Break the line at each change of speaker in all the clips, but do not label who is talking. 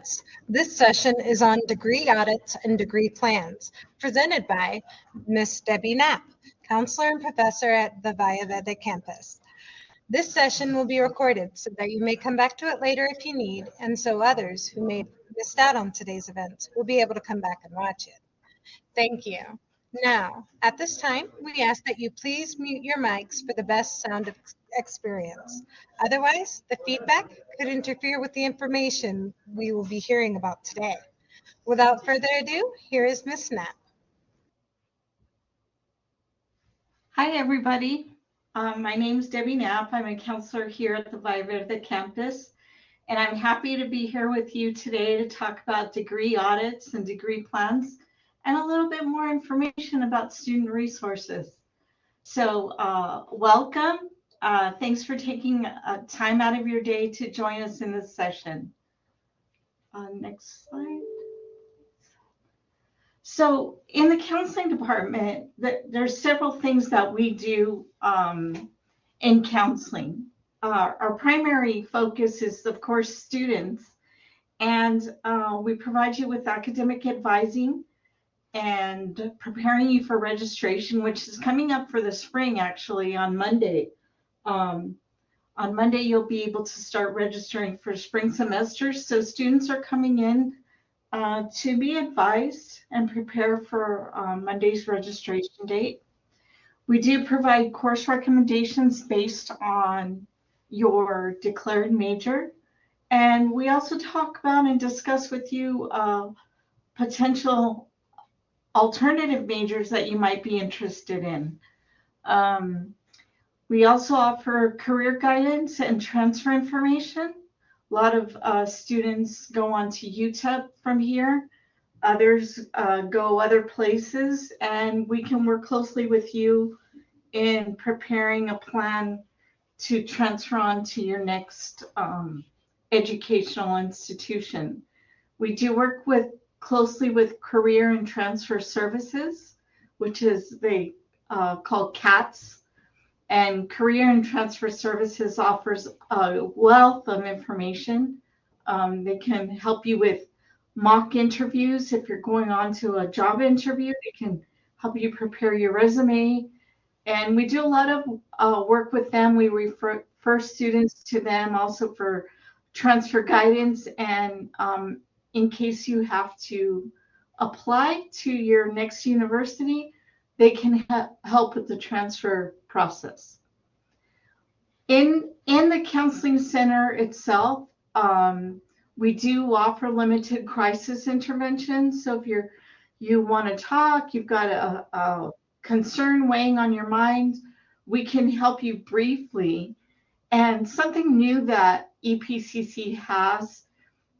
Audits. This session is on degree audits and degree plans, presented by Ms. Debbie Knapp, counselor and professor at the Valle Verde campus. This session will be recorded so that you may come back to it later if you need, and so others who may have missed out on today's event will be able to come back and watch it. Thank you. Now, at this time, we ask that you please mute your mics for the best sound experience. Otherwise, the feedback could interfere with the information we will be hearing about today. Without further ado, here is Ms. Knapp.
Hi, everybody. My name is Debbie Knapp. I'm a counselor here at the Valle Verde campus, and I'm happy to be here with you today to talk about degree audits and degree plans and a little bit more information about student resources. So welcome. Thanks for taking time out of your day to join us in this session. Next slide. So in the counseling department, there's several things that we do in counseling. Our primary focus is, of course, students, and we provide you with academic advising and preparing you for registration, which is coming up for the spring, actually, on Monday. On Monday, you'll be able to start registering for spring semesters. So students are coming in to be advised and prepare for Monday's registration date. We do provide course recommendations based on your declared major. And we also talk about and discuss with you potential alternative majors that you might be interested in. We also offer career guidance and transfer information. A lot of students go on to UTEP from here. Others go other places, and we can work closely with you in preparing a plan to transfer on to your next educational institution. We do work closely with Career and Transfer Services, which is called CATS. And Career and Transfer Services offers a wealth of information. They can help you with mock interviews. If you're going on to a job interview, they can help you prepare your resume. And we do a lot of work with them. We refer students to them also for transfer guidance, and in case you have to apply to your next university, they can help with the transfer process. In the counseling center itself, we do offer limited crisis interventions. So if you want to talk, you've got a concern weighing on your mind, we can help you briefly. And something new that EPCC has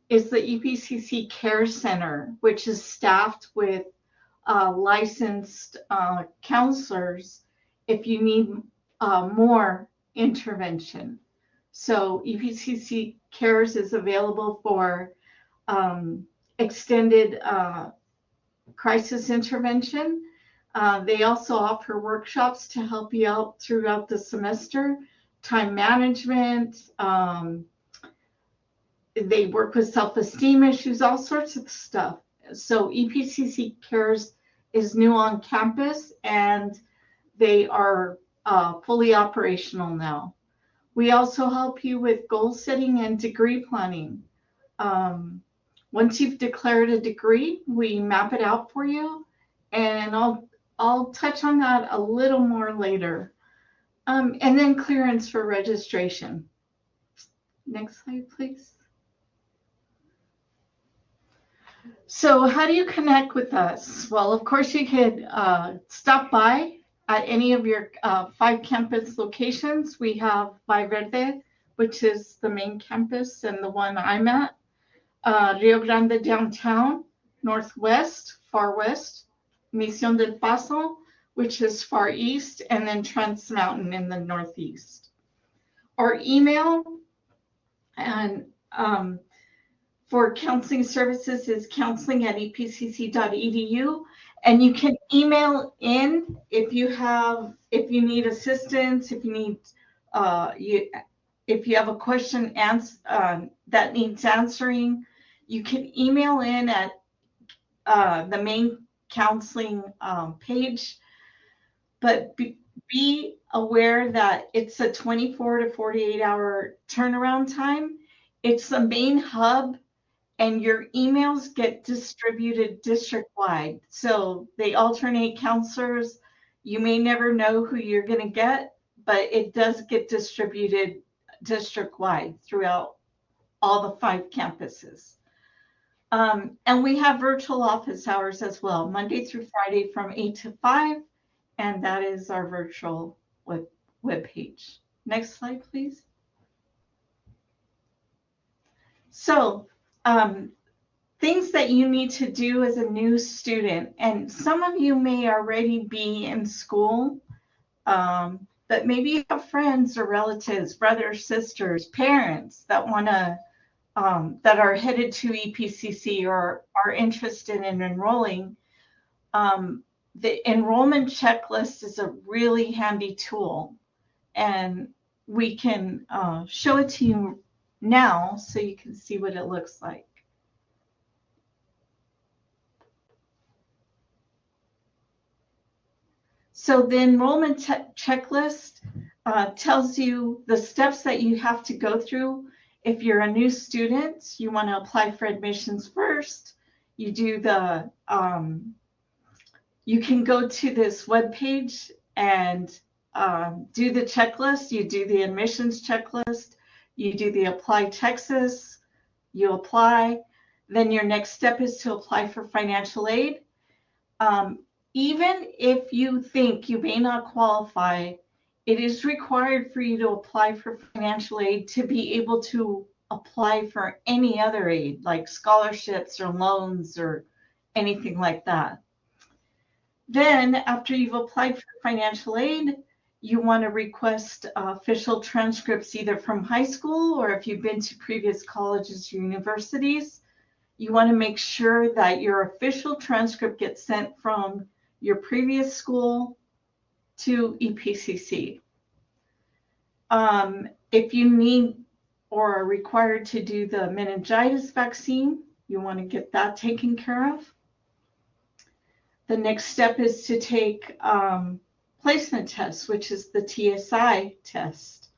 is the EPCC Care Center, which is staffed with licensed counselors if you need more intervention. So EPCC Cares is available for extended crisis intervention. They also offer workshops to help you out throughout the semester, time management. They work with self-esteem issues, all sorts of stuff. So EPCC Cares is new on campus, and they are fully operational now. We also help you with goal setting and degree planning. Once you've declared a degree, we map it out for you, and I'll touch on that a little more later. And then clearance for registration. Next slide, please. So how do you connect with us? Well, of course, you could stop by at any of your 5 campus locations. We have Valle Verde, which is the main campus and the one I'm at. Rio Grande downtown, northwest, far west. Misión del Paso, which is far east, and then Trans Mountain in the northeast. Our email and for counseling services is counseling@epcc.edu, and you can email in if you need assistance, if you have a question that needs answering. You can email in at the main counseling page, but be aware that it's a 24 to 48 hour turnaround time. It's the main hub, and your emails get distributed district-wide. So they alternate counselors. You may never know who you're going to get, but it does get distributed district-wide throughout all the 5 campuses. And we have virtual office hours as well, Monday through Friday from 8 to 5, and that is our virtual web page. Next slide, please. So things that you need to do as a new student, and some of you may already be in school, but maybe you have friends or relatives, brothers, sisters, parents that want to that are headed to EPCC or are interested in enrolling. The enrollment checklist is a really handy tool, and we can show it to you now so you can see what it looks like. So the enrollment checklist tells you the steps that you have to go through. If you're a new student, you want to apply for admissions first. You do the, you can go to this webpage and do the checklist. You do the admissions checklist. You do the Apply Texas. You apply. Then your next step is to apply for financial aid. Even if you think you may not qualify, it is required for you to apply for financial aid to be able to apply for any other aid, like scholarships or loans or anything like that. Then, after you've applied for financial aid, you want to request official transcripts either from high school, or if you've been to previous colleges or universities, you want to make sure that your official transcript gets sent from your previous school to EPCC. If you need or are required to do the meningitis vaccine, you want to get that taken care of. The next step is to take placement tests, which is the TSI test.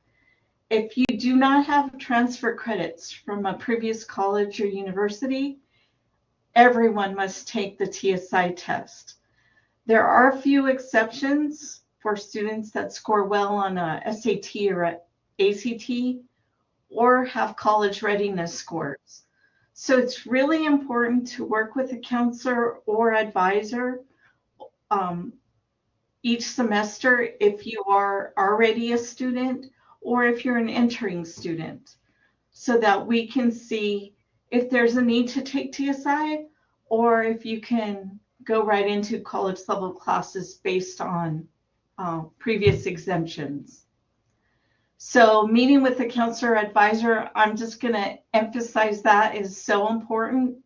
If you do not have transfer credits from a previous college or university, everyone must take the TSI test. There are a few exceptions for students that score well on a SAT or ACT or have college readiness scores. So it's really important to work with a counselor or advisor each semester if you are already a student or if you're an entering student, so that we can see if there's a need to take TSI or if you can go right into college level classes based on previous exemptions. So meeting with the counselor or advisor, I'm just going to emphasize that is so important.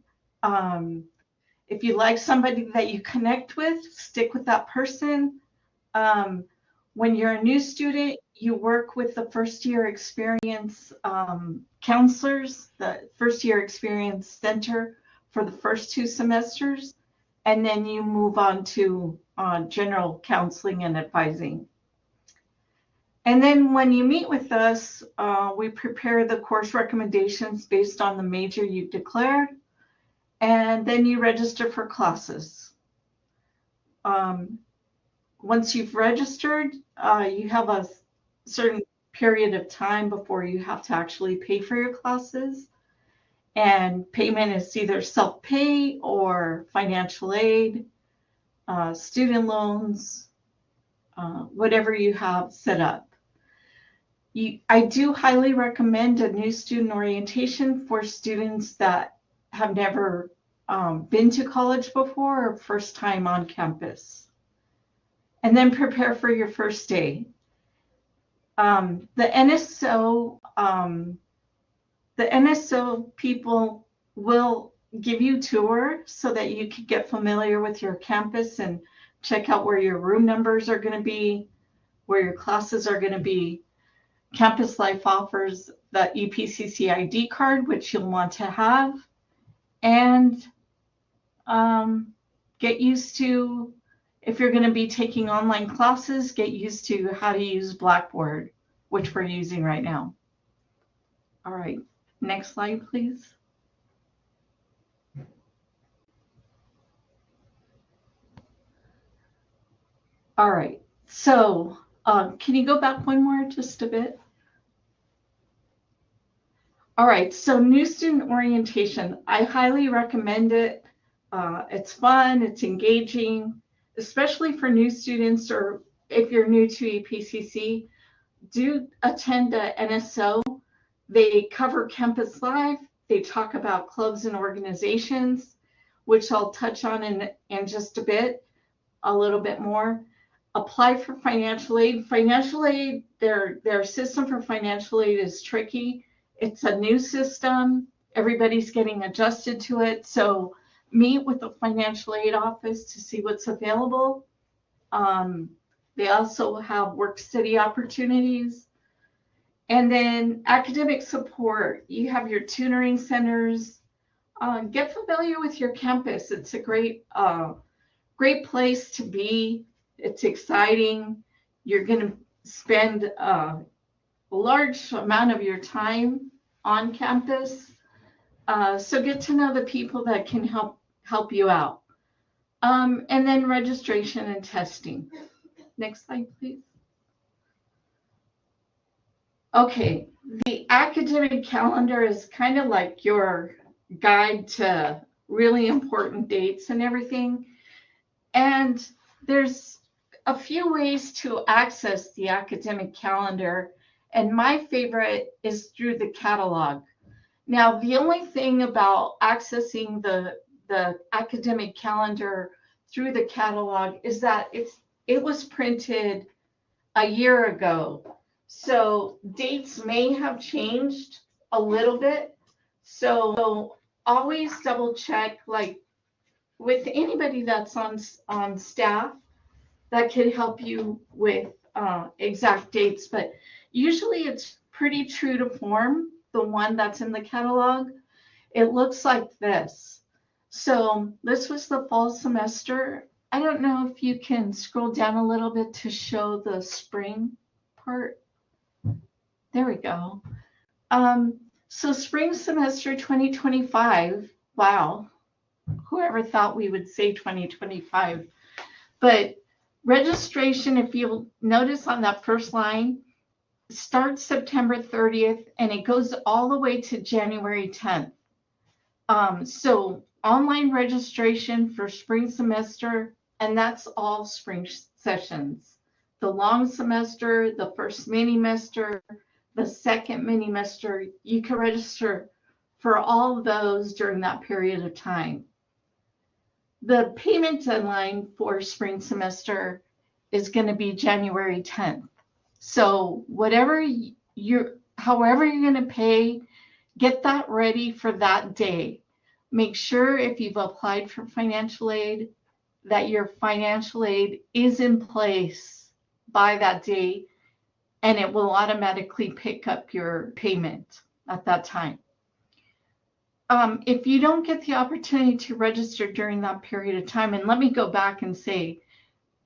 If you like somebody that you connect with, stick with that person. When you're a new student, you work with the first year experience counselors, the first year experience center for the first 2 semesters, and then you move on to general counseling and advising. And then when you meet with us, we prepare the course recommendations based on the major you've declared, and then you register for classes. Once you've registered, you have a certain period of time before you have to actually pay for your classes. And payment is either self-pay or financial aid, student loans, whatever you have set up. I do highly recommend a new student orientation for students that have never been to college before or first time on campus. And then prepare for your first day. The NSO people will give you a tour so that you can get familiar with your campus and check out where your room numbers are going to be, where your classes are going to be. Campus Life offers the EPCC ID card, which you'll want to have. and get used to, if you're going to be taking online classes, get used to how to use Blackboard, which we're using right now. All right, next slide, please. All right, so can you go back one more just a bit? All right, so new student orientation. I highly recommend it. It's fun, it's engaging, especially for new students, or if you're new to EPCC, do attend a NSO. They cover Campus Live. They talk about clubs and organizations, which I'll touch on in just a bit, a little bit more. Apply for financial aid. Financial aid, their system for financial aid is tricky. It's a new system. Everybody's getting adjusted to it. So meet with the financial aid office to see what's available. They also have work study opportunities. And then academic support. You have your tutoring centers. Get familiar with your campus. It's a great place to be. It's exciting. You're going to spend a large amount of your time on campus. So get to know the people that can help you out. And then registration and testing. Next slide, please. Okay, the academic calendar is kind of like your guide to really important dates and everything. And there's a few ways to access the academic calendar, and my favorite is through the catalog. Now, the only thing about accessing the academic calendar through the catalog is that it was printed a year ago. So dates may have changed a little bit. So always double check, like with anybody that's on staff that can help you with exact dates. But usually it's pretty true to form, the one that's in the catalog. It looks like this. So this was the fall semester. I don't know if you can scroll down a little bit to show the spring part. There we go. So spring semester 2025, wow, whoever thought we would say 2025. But registration, if you'll notice on that first line, starts September 30th and it goes all the way to January 10th. So online registration for spring semester, and that's all spring sessions. The long semester, the first mini-semester, the second mini-semester, you can register for all of those during that period of time. The payment deadline for spring semester is going to be January 10th. So however you're going to pay, get that ready for that day. Make sure if you've applied for financial aid that your financial aid is in place by that date, and it will automatically pick up your payment at that time. If you don't get the opportunity to register during that period of time, and let me go back and say,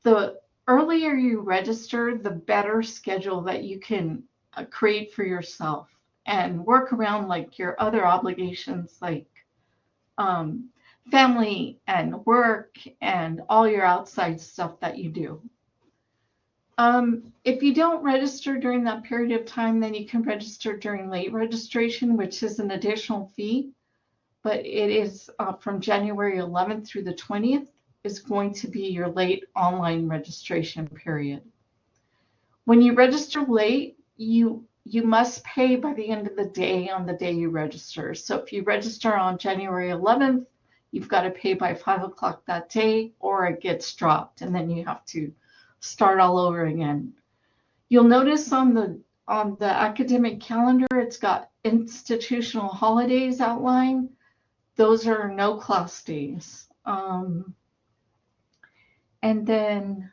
the earlier you register, the better schedule that you can create for yourself and work around like your other obligations, like family and work and all your outside stuff that you do. If you don't register during that period of time, then you can register during late registration, which is an additional fee, but it is from January 11th through the 20th is going to be your late online registration period. When you register late, you must pay by the end of the day on the day you register. So if you register on January 11th, you've got to pay by 5 o'clock that day, or it gets dropped, and then you have to start all over again. You'll notice on the academic calendar, it's got institutional holidays outlined. Those are no class days. And then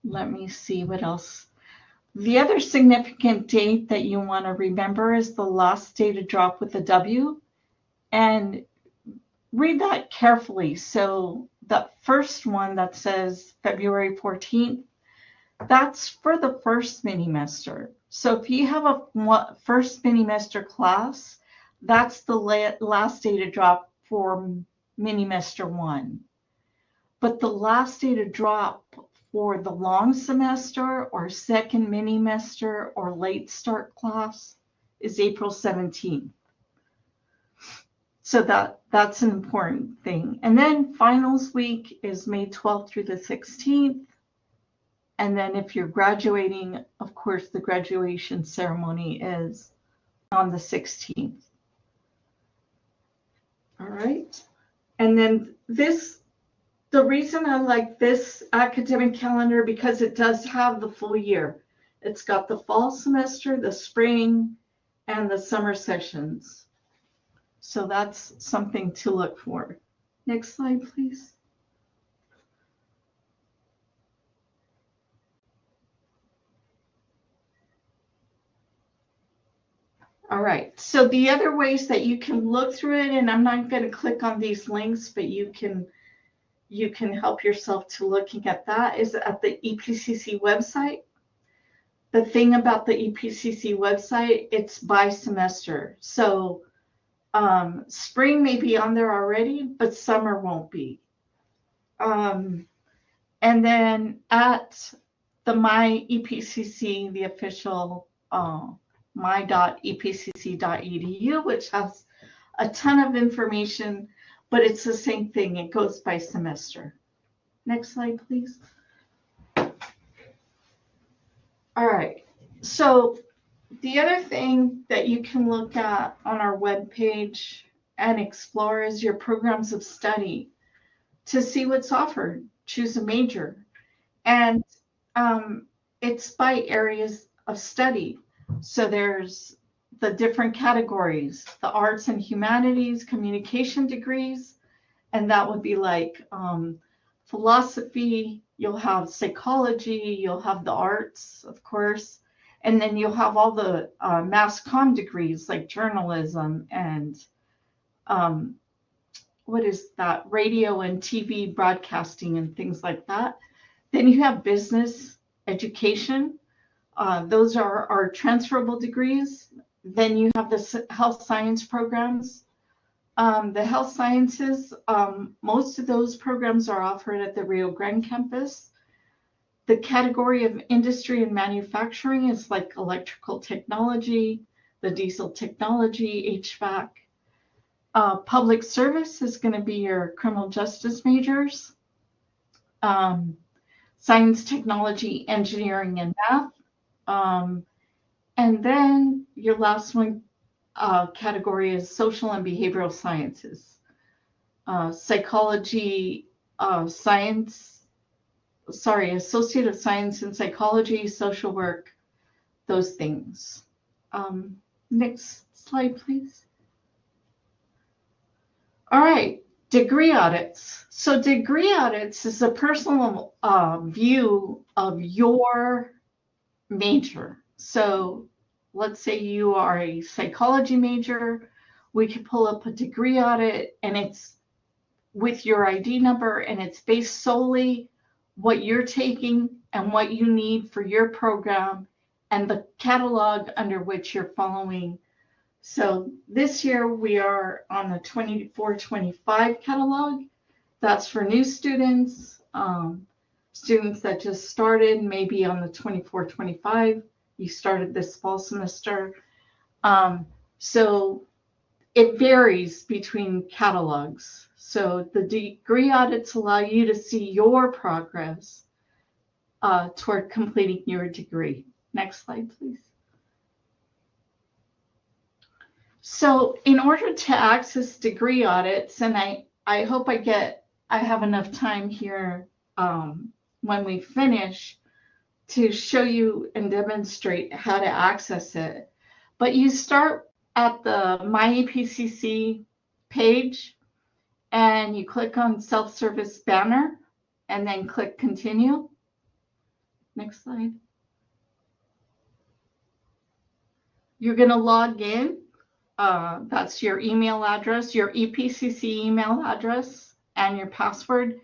let me see what else. The other significant date that you want to remember is the last day to drop with a W. And read that carefully. So the first one that says February 14th, that's for the first mini-mester. So if you have a first mini-mester class, that's the last day to drop for mini-mester 1. But the last day to drop for the long semester or second mini-mester or late start class is April 17th. So that's an important thing. And then finals week is May 12th through the 16th. And then if you're graduating, of course, the graduation ceremony is on the 16th. All right. And then the reason I like this academic calendar, because it does have the full year. It's got the fall semester, the spring, and the summer sessions. So that's something to look for. Next slide, please. All right, so the other ways that you can look through it, and I'm not going to click on these links, but you can help yourself to looking at that, is at the EPCC website. The thing about the EPCC website, it's by semester. So spring may be on there already, but summer won't be. And then at the My EPCC, the official my.epcc.edu, which has a ton of information, but it's the same thing. It goes by semester. Next slide, please. All right. So the other thing that you can look at on our webpage and explore is your programs of study to see what's offered. Choose a major. And it's by areas of study. So there's the different categories, the arts and humanities, communication degrees, and that would be like philosophy, you'll have psychology, you'll have the arts, of course, and then you'll have all the mass comm degrees like journalism and what is that, radio and TV broadcasting and things like that. Then you have business education. Those are transferable degrees. Then you have the health science programs. The health sciences, most of those programs are offered at the Rio Grande campus. The category of industry and manufacturing is like electrical technology, the diesel technology, HVAC. Public service is going to be your criminal justice majors. Science, technology, engineering, and math. And then your last one category is social and behavioral sciences. Psychology, associate of science in psychology, social work, those things. Next slide, please. All right, degree audits. So degree audits is a personal view of your major. So let's say you are a psychology major, we could pull up a degree audit and it's with your ID number and it's based solely what you're taking and what you need for your program and the catalog under which you're following. So this year we are on the 24-25 catalog. That's for new students, students that just started, maybe on the 24-25. You started this fall semester. So it varies between catalogs. So the degree audits allow you to see your progress toward completing your degree. Next slide, please. So in order to access degree audits, and I hope I have enough time here when we finish to show you and demonstrate how to access it. But you start at the My EPCC page and you click on self-service banner and then click continue. Next slide. You're going to log in That's your email address, your EPCC email address, and your password.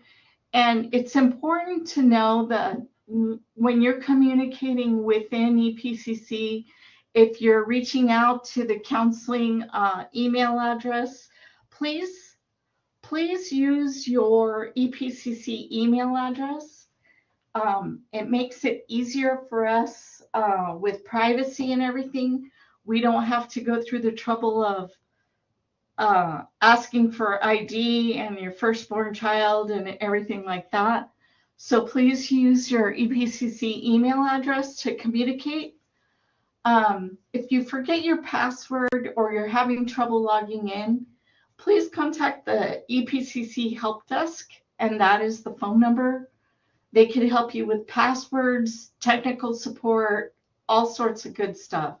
And it's important to know that when you're communicating within EPCC, if you're reaching out to the counseling email address, please use your EPCC email address. It makes it easier for us with privacy and everything. We don't have to go through the trouble of asking for ID and your firstborn child and everything like that. So please use your EPCC email address to communicate. If you forget your password or you're having trouble logging in, please contact the EPCC help desk, and that is the phone number. They can help you with passwords, technical support, all sorts of good stuff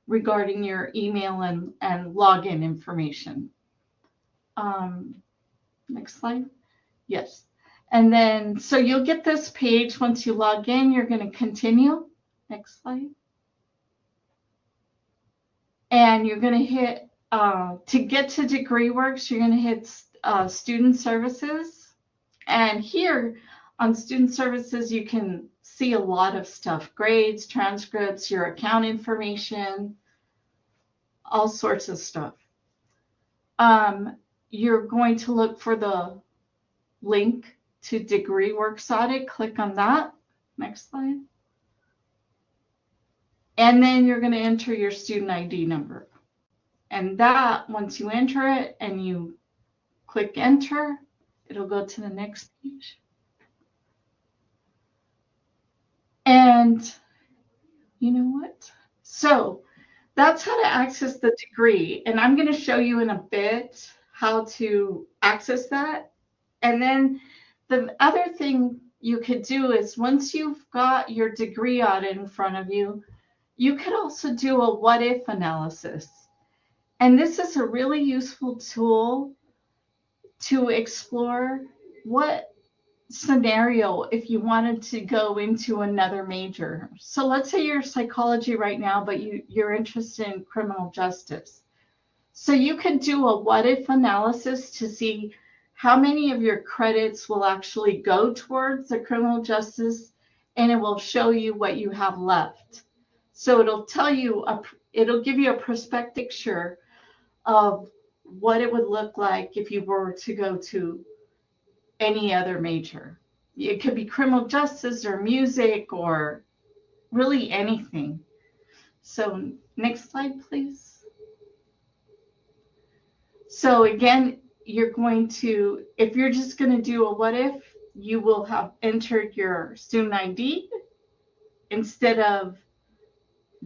regarding your email and login information. Next slide. Yes. And then, so you'll get this page once you log in. You're going to continue. Next slide. And you're going to hit, to get to DegreeWorks, you're going to hit Student Services. And here on Student Services, you can see a lot of stuff: grades, transcripts, your account information, all sorts of stuff. You're going to look for the link to DegreeWorks Audit. Click on that. Next slide. And then you're going to enter your student ID number. And that, once you enter it and you click enter, it'll go to the next page. And you know what? So that's how to access the degree. And I'm going to show you in a bit how to access that. And then the other thing you could do is, once you've got your degree audit in front of you, you could also do a what if analysis. And this is a really useful tool to explore what scenario if you wanted to go into another major. So let's say you're psychology right now, but you're interested in criminal justice. So you could do a what if analysis to see how many of your credits will actually go towards the criminal justice, and it will show you what you have left. So it'll tell you, it'll give you a perspective picture of what it would look like if you were to go to any other major. It could be criminal justice or music or really anything. So next slide, please. So again, you're going to, if you're just going to do a what if, you will have entered your student ID. Instead of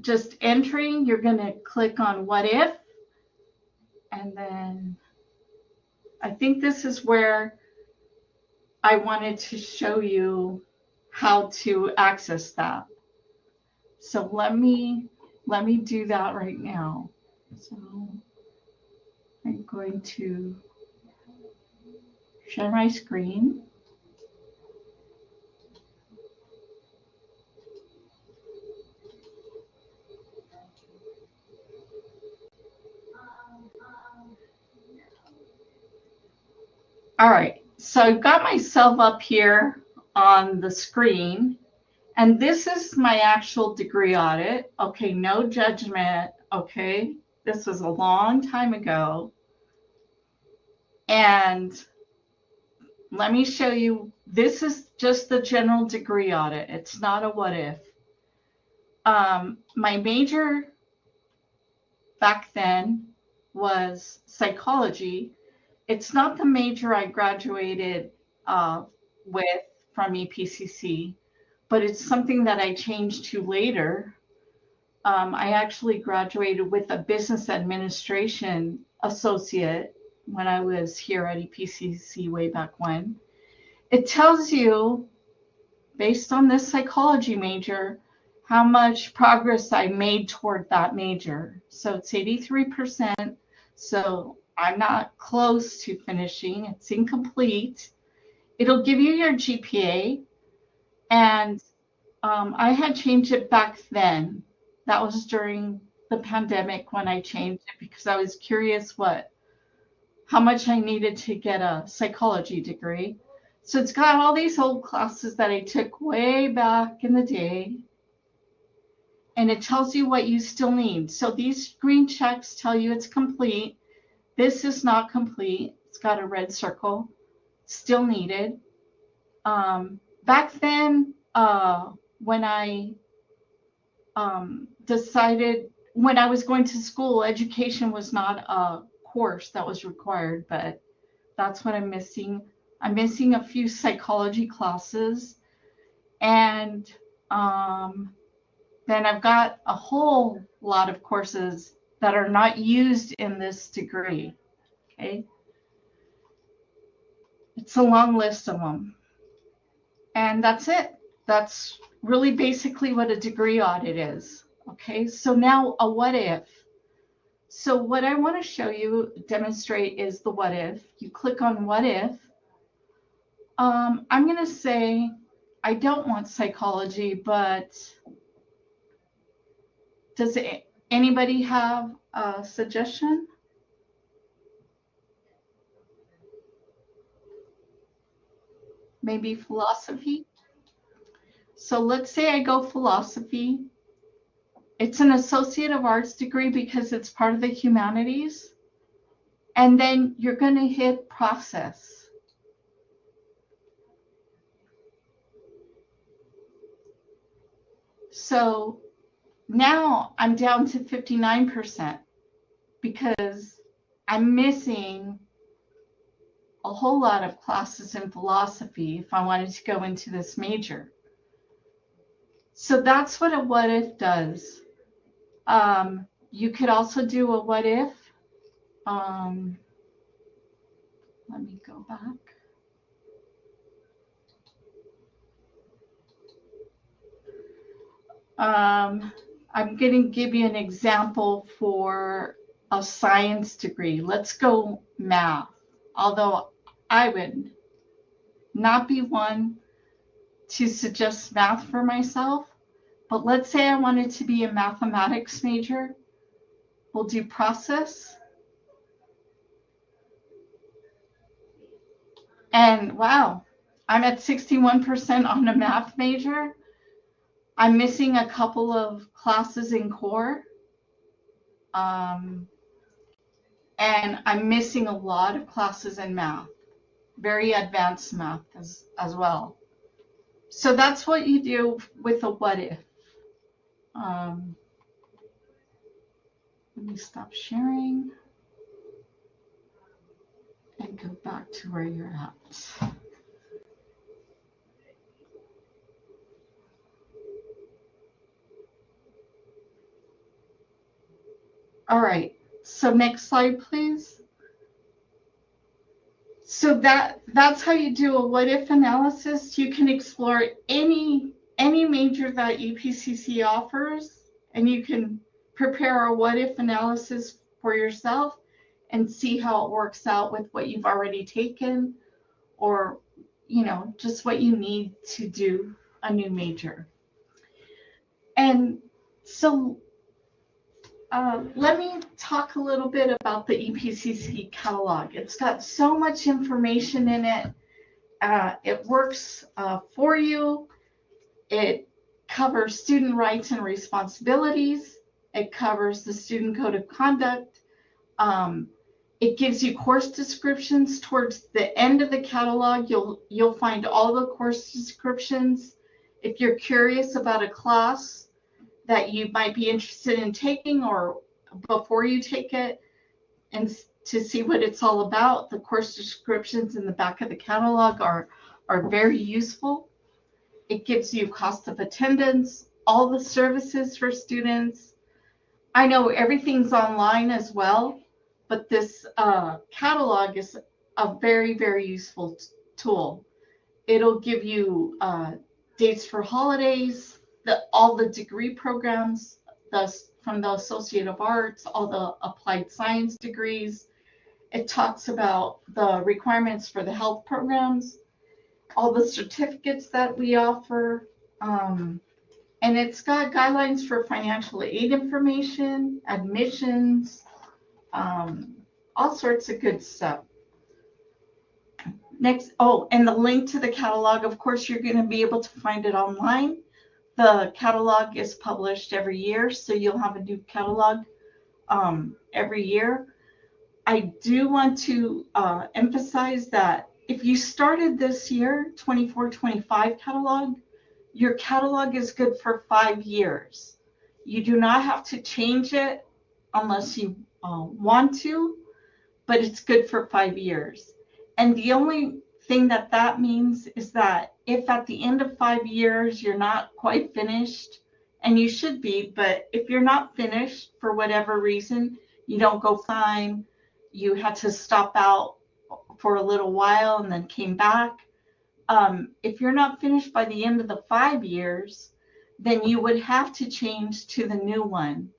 just entering, you're going to click on what if. And then I think this is where I wanted to show you how to access that. So let me do that right now. So I'm going to share my screen. All right, so I've got myself up here on the screen, and this is my actual degree audit. Okay, no judgment. Okay, this was a long time ago. And let me show you, this is just the general degree audit. It's not a what if. My major back then was psychology. It's not the major I graduated with from EPCC, but it's something that I changed to later. I actually graduated with a business administration associate when I was here at EPCC way back when. It tells you, based on this psychology major, how much progress I made toward that major. So it's 83%. So I'm not close to finishing. It's incomplete. It'll give you your GPA. And I had changed it back then. That was during the pandemic when I changed it because I was curious how much I needed to get a psychology degree. So it's got all these old classes that I took way back in the day, and it tells you what you still need. So these green checks tell you it's complete. This is not complete. It's got a red circle, still needed. Back then, when I decided, when I was going to school, education was not a course that was required, but that's what I'm missing. I'm missing a few psychology classes, and then I've got a whole lot of courses that are not used in this degree. Okay, it's a long list of them, and that's it. That's really basically what a degree audit is. Okay, so now a what if. So what I want to show you, demonstrate, is the what if. You click on what if. I'm going to say I don't want psychology, but does anybody have a suggestion? Maybe philosophy? So let's say I go philosophy. It's an Associate of Arts degree because it's part of the humanities. And then you're going to hit process. So now I'm down to 59% because I'm missing a whole lot of classes in philosophy if I wanted to go into this major. So that's what a what if does. You could also do a what if. Let me go back. I'm going to give you an example for a science degree. Let's go math, although I would not be one to suggest math for myself. But let's say I wanted to be a mathematics major. We'll do process. And wow, I'm at 61% on a math major. I'm missing a couple of classes in core. And I'm missing a lot of classes in math, very advanced math as well. So that's what you do with a what if. Let me stop sharing and go back to where you're at. All right, so next slide, please. So that's how you do a what if analysis. You can explore any major that EPCC offers, and you can prepare a what if analysis for yourself and see how it works out with what you've already taken, or just what you need to do a new major. And so let me talk a little bit about the EPCC catalog. It's got so much information in it. It works for you. It covers student rights and responsibilities. It covers the student code of conduct. It gives you course descriptions. Towards the end of the catalog, you'll find all the course descriptions. If you're curious about a class that you might be interested in taking, or before you take it, and to see what it's all about, the course descriptions in the back of the catalog are very useful. It gives you cost of attendance, all the services for students. I know everything's online as well, but this catalog is a very, very useful tool. It'll give you dates for holidays, all the degree programs, from the Associate of Arts, all the applied science degrees. It talks about the requirements for the health programs, all the certificates that we offer. And it's got guidelines for financial aid information, admissions, all sorts of good stuff. Next, oh, and the link to the catalog, of course, you're going to be able to find it online. The catalog is published every year, so you'll have a new catalog every year. I do want to emphasize that if you started this year, 24-25 catalog, your catalog is good for 5 years. You do not have to change it unless you want to, but it's good for 5 years. And the only thing that means is that if at the end of 5 years you're not quite finished, and you should be, but if you're not finished for whatever reason, you don't go fine, you had to stop out for a little while and then came back. If you're not finished by the end of the 5 years, then you would have to change to the new one,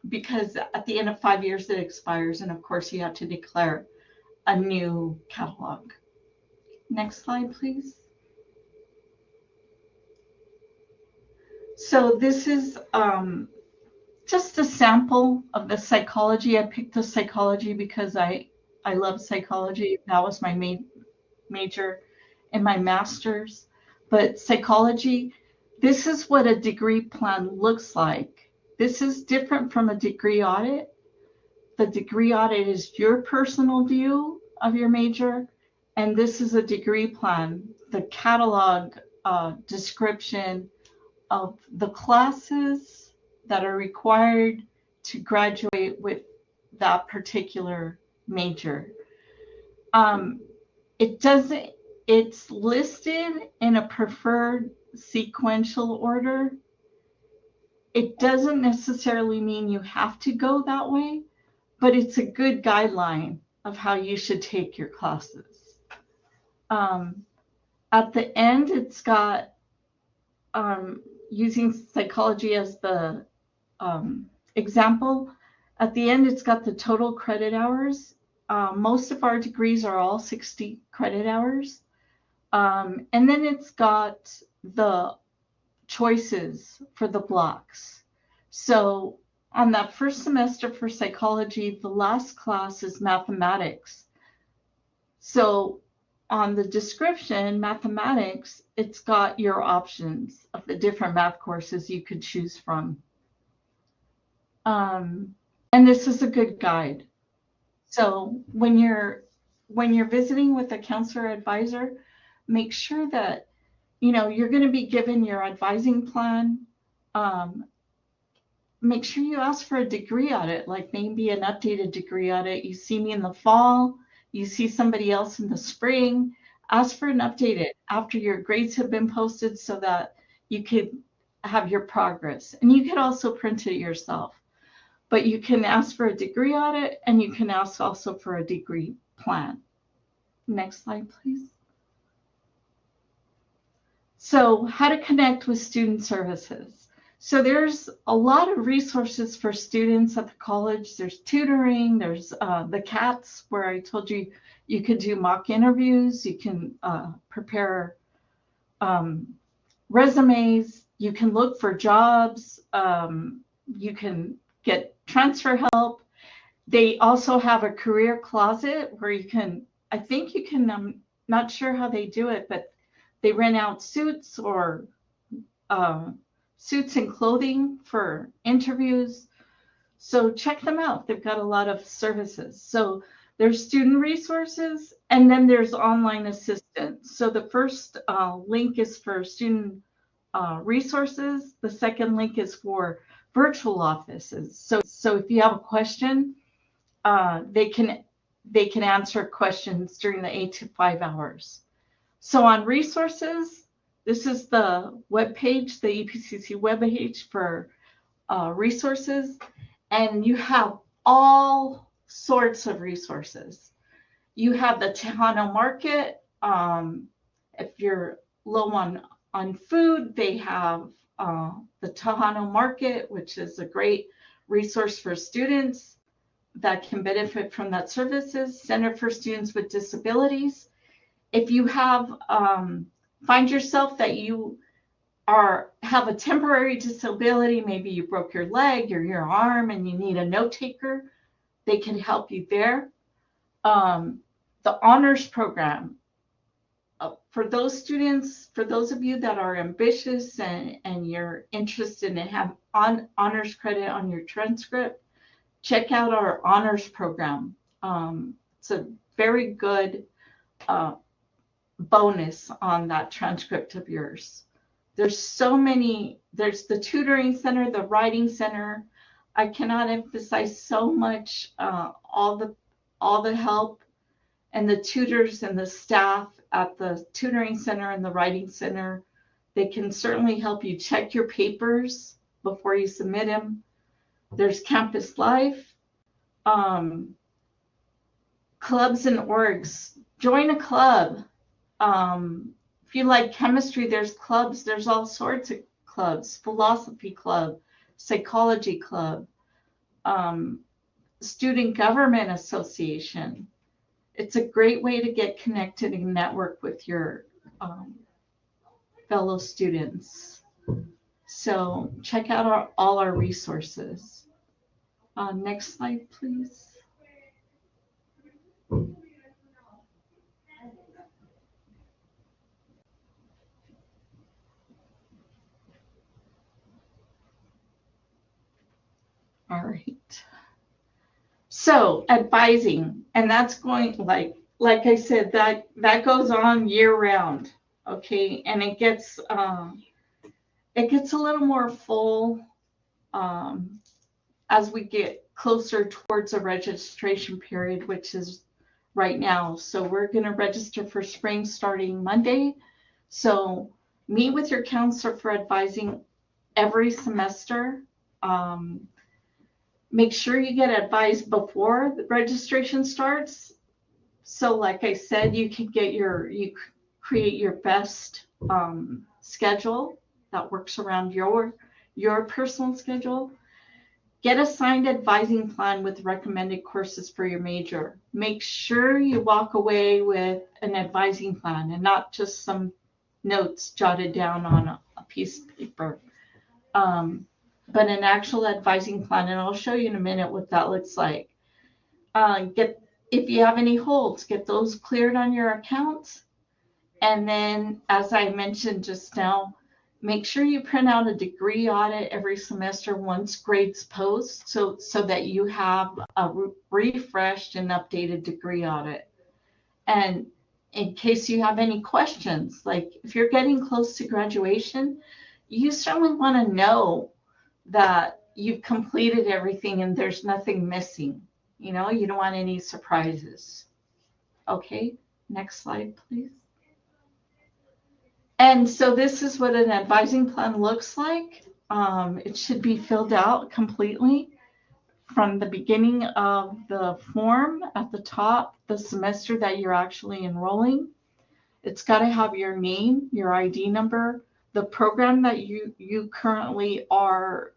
because at the end of 5 years it expires, and of course you have to declare a new catalog. Next slide, please. So this is just a sample of the psychology. I picked the psychology because I love psychology. That was my major in my master's. But psychology, this is what a degree plan looks like. This is different from a degree audit. The degree audit is your personal view of your major, and this is a degree plan, the catalog description of the classes that are required to graduate with that particular major. It's listed in a preferred sequential order. It doesn't necessarily mean you have to go that way, but it's a good guideline of how you should take your classes. At the end, it's got, using psychology as the example, at the end, it's got the total credit hours. Most of our degrees are all 60 credit hours. And then it's got the choices for the blocks. So on that first semester for psychology, the last class is mathematics. So on the description, mathematics, it's got your options of the different math courses you could choose from. And this is a good guide. So when you're visiting with a counselor advisor, make sure that you're going to be given your advising plan. Make sure you ask for a degree audit, like maybe an updated degree audit. You see me in the fall, you see somebody else in the spring, ask for an updated after your grades have been posted so that you could have your progress. And you could also print it yourself. But you can ask for a degree audit, and you can ask also for a degree plan. Next slide, please. So how to connect with student services. So there's a lot of resources for students at the college. There's tutoring, there's the CATs, where I told you you could do mock interviews, you can prepare resumes, you can look for jobs, you can get transfer help. They also have a career closet where you can, I think you can, I'm not sure how they do it, but they rent out suits or suits and clothing for interviews. So check them out. They've got a lot of services. So there's student resources, and then there's online assistance. So the first link is for student resources. The second link is for virtual offices. So if you have a question, they can answer questions during the 8 to 5 hours. So on resources, this is the web page, the EPCC web page for resources, and you have all sorts of resources. You have the Tejano Market. If you're low on food, they have the Tejano Market, which is a great resource for students that can benefit from that services. Center for Students with Disabilities. If you have find yourself that you have a temporary disability, maybe you broke your leg or your arm and you need a note taker, they can help you there. The honors program, for those students, for those of you that are ambitious and you're interested in have honors credit on your transcript, check out our honors program. It's a very good bonus on that transcript of yours. There's so many, there's the tutoring center, the writing center. I cannot emphasize so much all the help and the tutors and the staff at the tutoring center and the writing center. They can certainly help you check your papers before you submit them. There's campus life, clubs and orgs. Join a club. If you like chemistry, there's clubs. There's all sorts of clubs. Philosophy club, psychology club, student government association. It's a great way to get connected and network with your fellow students. So check out all our resources. Next slide, please. All right. So advising, and that's going like I said, that goes on year round, okay, and it gets a little more full as we get closer towards a registration period, which is right now. So we're going to register for spring starting Monday. So meet with your counselor for advising every semester. Make sure you get advised before the registration starts. So like I said, you create your best schedule that works around your personal schedule. Get a signed advising plan with recommended courses for your major. Make sure you walk away with an advising plan and not just some notes jotted down on a piece of paper. But an actual advising plan, and I'll show you in a minute what that looks like. If you have any holds, get those cleared on your accounts. And then, as I mentioned just now, make sure you print out a degree audit every semester once grades post, so that you have a refreshed and updated degree audit. And in case you have any questions, like if you're getting close to graduation, you certainly want to know that you've completed everything and there's nothing missing. You know, you don't want any surprises. Okay, next slide, please. And so this is what an advising plan looks like. It should be filled out completely from the beginning of the form at the top, the semester that you're actually enrolling. It's got to have your name, your ID number, the program that you currently are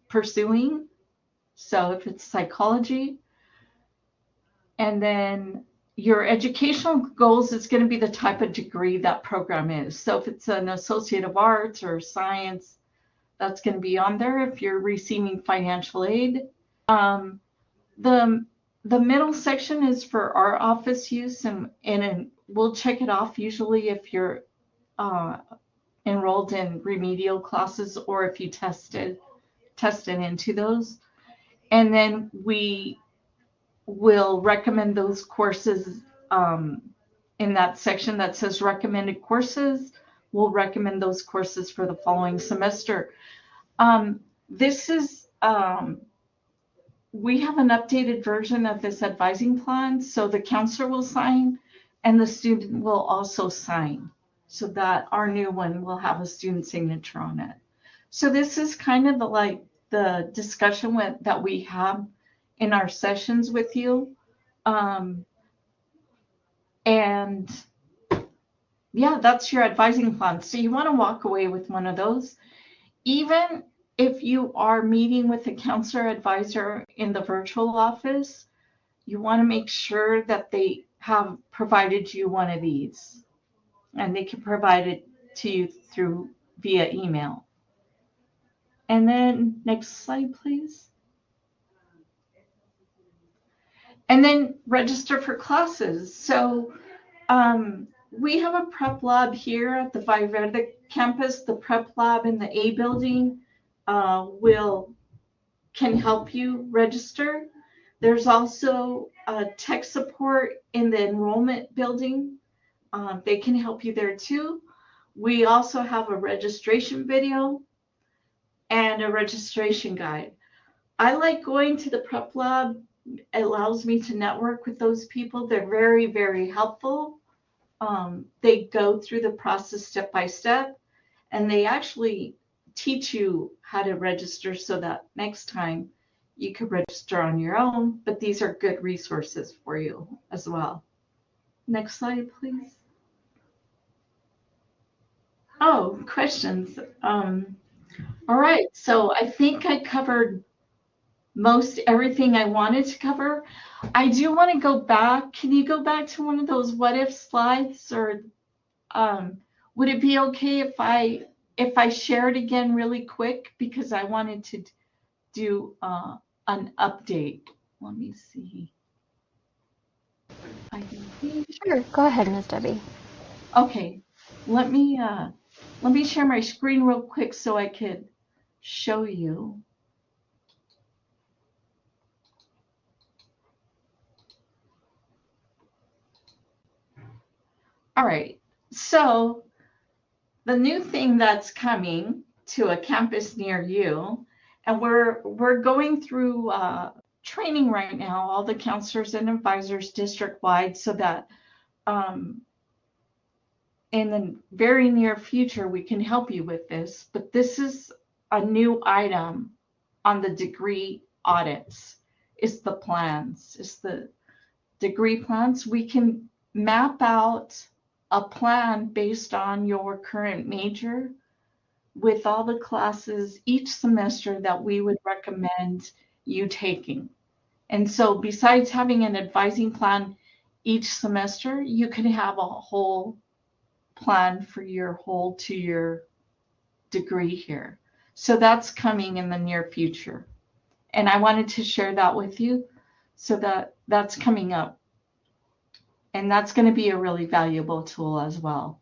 pursuing. So if it's psychology, and then your educational goals is going to be the type of degree that program is. So if it's an Associate of Arts or Science, that's going to be on there if you're receiving financial aid. The middle section is for our office use, and we'll check it off usually if you're enrolled in remedial classes or if you tested into those. And then we will recommend those courses in that section that says recommended courses. We'll recommend those courses for the following semester. This is, we have an updated version of this advising plan, so the counselor will sign and the student will also sign, so that our new one will have a student signature on it. So this is kind of the discussion that we have in our sessions with you. And yeah, that's your advising plan. So you want to walk away with one of those. Even if you are meeting with a counselor advisor in the virtual office, you want to make sure that they have provided you one of these. And they can provide it to you via email. And then next slide, please. And then register for classes. So we have a prep lab here at the Valle Verde campus. The prep lab in the A building can help you register. There's also tech support in the enrollment building. They can help you there too. We also have a registration video and a registration guide. I like going to the prep lab. It allows me to network with those people. They're very, very helpful. They go through the process step by step, and they actually teach you how to register so that next time you can register on your own, but these are good resources for you as well. Next slide, please. Oh, questions. All right, so I think I covered most everything I wanted to cover. I do want to go back. Can you go back to one of those what if slides, or would it be okay if I share it again really quick, because I wanted to do an update. Let me see.
Sure, go ahead, Ms. Debbie.
Okay, let me share my screen real quick so I could show you. All right, so the new thing that's coming to a campus near you, and we're going through training right now, all the counselors and advisors district-wide, so that in the very near future we can help you with this. But this is a new item on the degree audits. It's the plans. It's the degree plans. We can map out a plan based on your current major with all the classes each semester that we would recommend you taking. And so besides having an advising plan each semester, you can have a whole plan for your whole 2-year degree here. So that's coming in the near future. And I wanted to share that with you, so that's coming up. And that's going to be a really valuable tool as well.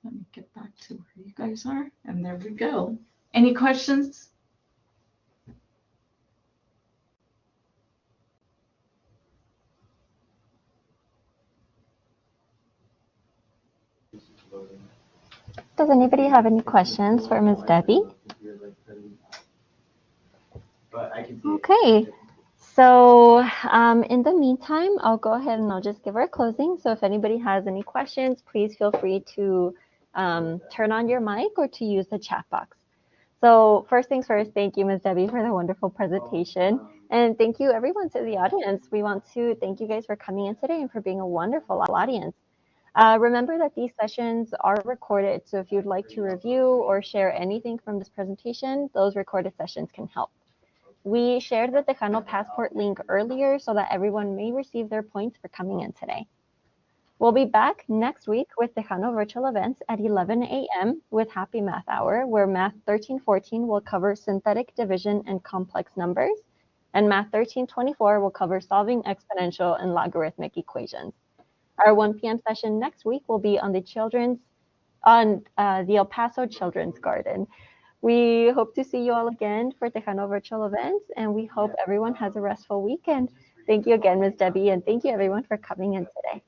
Let me get back to where you guys are. And there we go. Any questions?
Does anybody have any questions for Ms. Debbie? Okay, so in the meantime, I'll go ahead and I'll just give our closing. So if anybody has any questions, please feel free to turn on your mic or to use the chat box. So first things first, thank you, Ms. Debbie, for the wonderful presentation. And thank you, everyone, to the audience. We want to thank you guys for coming in today and for being a wonderful audience. Remember that these sessions are recorded, so if you'd like to review or share anything from this presentation, those recorded sessions can help. We shared the Tejano Passport link earlier so that everyone may receive their points for coming in today. We'll be back next week with Tejano virtual events at 11 a.m. with Happy Math Hour, where Math 1314 will cover synthetic division and complex numbers, and Math 1324 will cover solving exponential and logarithmic equations. Our 1 p.m. session next week will be on the El Paso Children's Garden. We hope to see you all again for Tejano virtual events, and we hope everyone has a restful weekend. Thank you again, Ms. Debbie, and thank you everyone for coming in today.